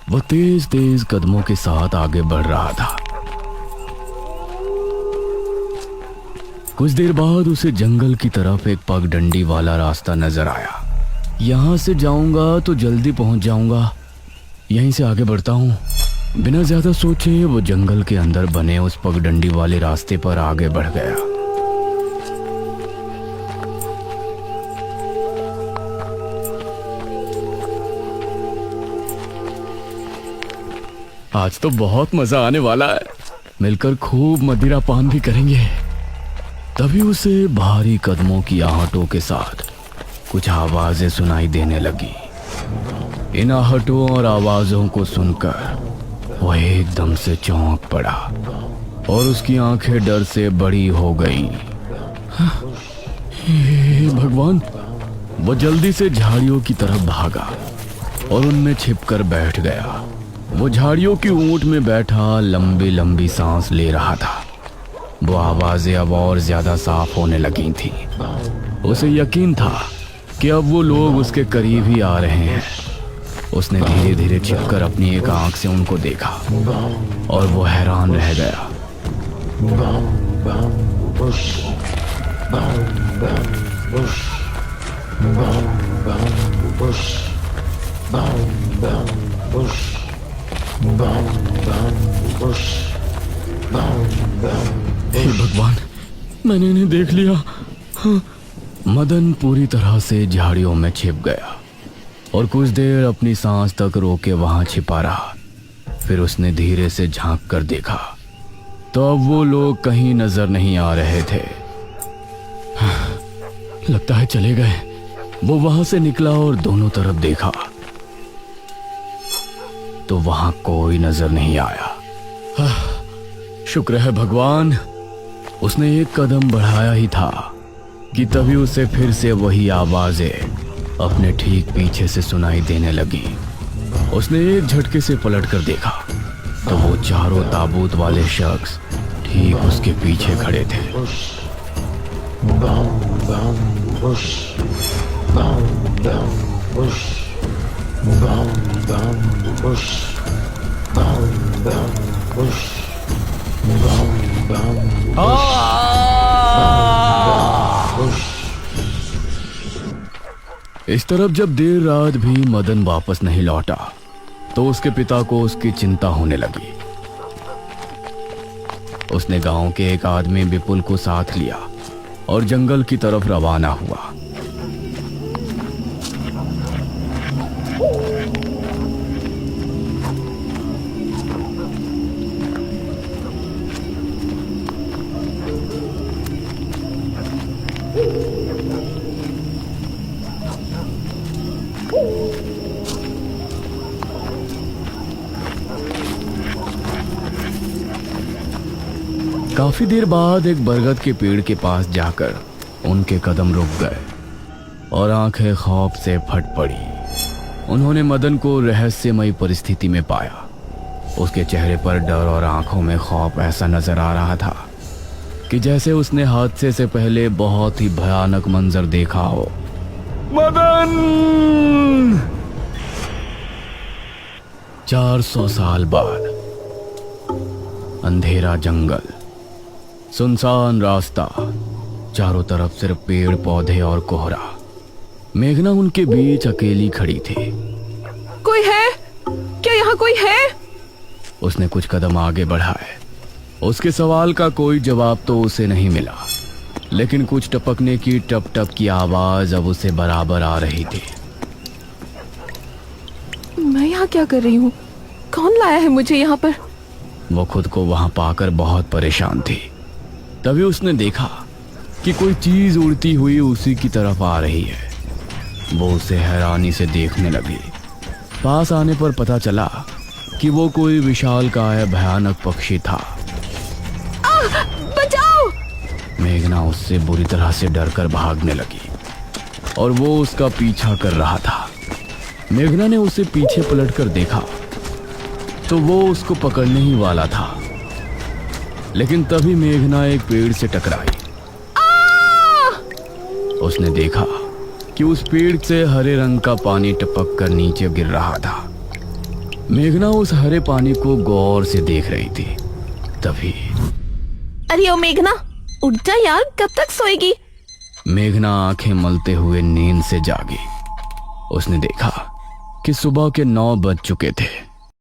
वो तेज तेज कदमों के साथ आगे बढ़ रहा था। कुछ देर बाद उसे जंगल की तरफ एक पगडंडी वाला रास्ता नजर आया। यहां से जाऊंगा तो जल्दी पहुंच जाऊंगा, यहीं से आगे बढ़ता हूं। बिना ज्यादा सोचे वो जंगल के अंदर बने उस पगडंडी वाले रास्ते पर आगे बढ़ गया। आज तो बहुत मजा आने वाला है, मिलकर खूब मदिरा पान भी करेंगे। तभी उसे भारी कदमों की आहटों के साथ कुछ आवाजें सुनाई देने लगी। इन आहटों और आवाजों को सुनकर वो एकदम से चौंक पड़ा और उसकी आंखें डर से बड़ी हो गईं। हे भगवान! वो जल्दी से झाड़ियों की तरफ भागा और उनमें छिपकर बैठ गया। वो झाड़ियों की ऊंट में बैठा लंबी लंबी सांस ले रहा था। वो आवाजें अब और ज्यादा साफ होने लगी थी। उसे यकीन था कि अब वो लोग उसके करीब ही आ रहे हैं। उसने धीरे धीरे छिपकर अपनी एक आंख से उनको देखा और वो हैरान रह गया। हे भगवान, मैंने इन्हें देख लिया। हाँ। मदन पूरी तरह से झाड़ियों में छिप गया और कुछ देर अपनी सांस तक रोके वहां छिपा रहा। फिर उसने धीरे से झांक कर देखा तो अब वो लोग कहीं नजर नहीं आ रहे थे। हाँ, लगता है चले गए। वो वहां से निकला और दोनों तरफ देखा तो वहां कोई नजर नहीं आया। हाँ, शुक्र है भगवान। उसने एक कदम बढ़ाया ही था कि तभी उसे फिर से वही आवाजें अपने ठीक पीछे से सुनाई देने लगी। उसने एक झटके से पलटकर देखा तो वो चारों ताबूत वाले शख्स ठीक उसके पीछे खड़े थे। इस तरफ जब देर रात भी मदन वापस नहीं लौटा तो उसके पिता को उसकी चिंता होने लगी। उसने गांव के एक आदमी विपुल को साथ लिया और जंगल की तरफ रवाना हुआ। काफी देर बाद एक बरगद के पेड़ के पास जाकर उनके कदम रुक गए और आंखें खौफ से फट पड़ी। उन्होंने मदन को रहस्यमयी परिस्थिति में पाया। उसके चेहरे पर डर और आंखों में खौफ ऐसा नजर आ रहा था कि जैसे उसने हादसे से पहले बहुत ही भयानक मंजर देखा हो। मदन! 400 साल बाद अंधेरा जंगल, सुनसान रास्ता, चारों तरफ सिर्फ पेड़ पौधे और कोहरा। मेघना उनके बीच अकेली खड़ी थी। कोई है? क्या यहाँ कोई है? उसने कुछ कदम आगे बढ़ाए। उसके सवाल का कोई जवाब तो उसे नहीं मिला, लेकिन कुछ टपकने की टप टप की आवाज अब उसे बराबर आ रही थी। मैं यहाँ क्या कर रही हूँ? कौन लाया है मुझे यहाँ पर? वो खुद को वहां पाकर बहुत परेशान थी। तभी उसने देखा कि कोई चीज उड़ती हुई उसी की तरफ आ रही है। वो उसे हैरानी से देखने लगी। पास आने पर पता चला कि वो कोई विशालकाय भयानक पक्षी था। बचाओ! मेघना उससे बुरी तरह से डरकर भागने लगी और वो उसका पीछा कर रहा था। मेघना ने उसे पीछे पलटकर देखा तो वो उसको पकड़ने ही वाला था, लेकिन तभी मेघना एक पेड़ से टकराई। उसने देखा कि उस पेड़ से हरे रंग का पानी टपक कर नीचे गिर रहा था। मेघना उस हरे पानी को गौर से देख रही थी। तभी अरे ओ मेघना, उठ जा यार, कब तक सोएगी? मेघना आंखें मलते हुए नींद से जागी। उसने देखा कि सुबह के 9 बज चुके थे।